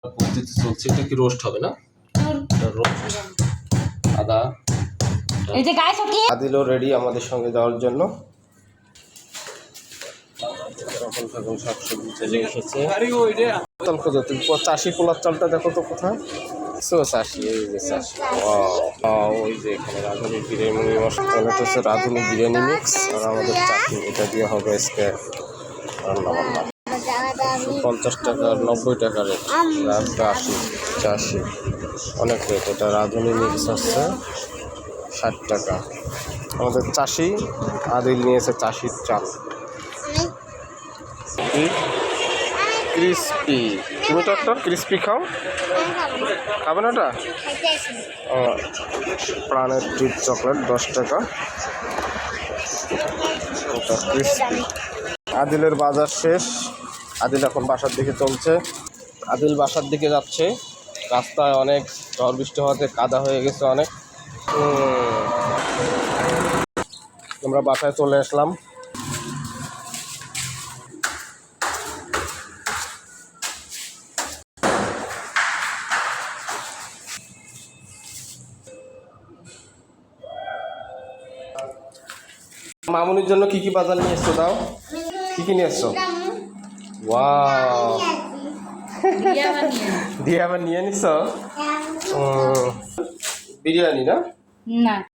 পদ্ধতি চলছে। এটা কি রোস্ট হবে না? রোস্ট আদা। এই যে গাইস ওকে আদিলও রেডি আমাদের সঙ্গে যাওয়ার জন্য। তখন তখন শাকসবজি চলে এসেছে। চাল খোঁজো তুমি, চাষি পোলার চালটা দেখো তো কোথায়। চাষি, এই যে চাষি। ওই যে এখানে রাঁধুনি বিরিয়ানি মশলা, এটা হচ্ছে রাঁধুনি বিরিয়ানি মিক্স। আর আমাদের চাষি, এটা দিয়ে হবে আজকে রান্না বান্না। 50 টাকা 90 টাকা রেট, 80 85 অনেক রেট। এটা রাঁধুনি মিক্স হচ্ছে 60 টাকা। আমাদের চাষি আদিল নিয়েছে চাষির চাল ক্রিসপি। তুমি তো একটা ক্রিসপি খাও, খাবে না ওটা? প্রাণের ট্রিপ চকলেট 10 টাকা, ওটা ক্রিসপি। আদিলের বাজার শেষ। আদিল এখন বাসার দিকে চলছে। আদিল বাসার দিকে যাচ্ছে। রাস্তায় অনেক ঝড় বৃষ্টি হওয়াতে কাদা হয়ে গেছে অনেক। আমরা বাসায় চলে আসলাম। মামুনির জন্য কি কি বাজার নিয়ে এসছো? দাও, কি কি নিয়ে এসছো? ওয়াও, দিয়ে আবার নিয়ে নিচ্ছ বিরিয়ানি না? না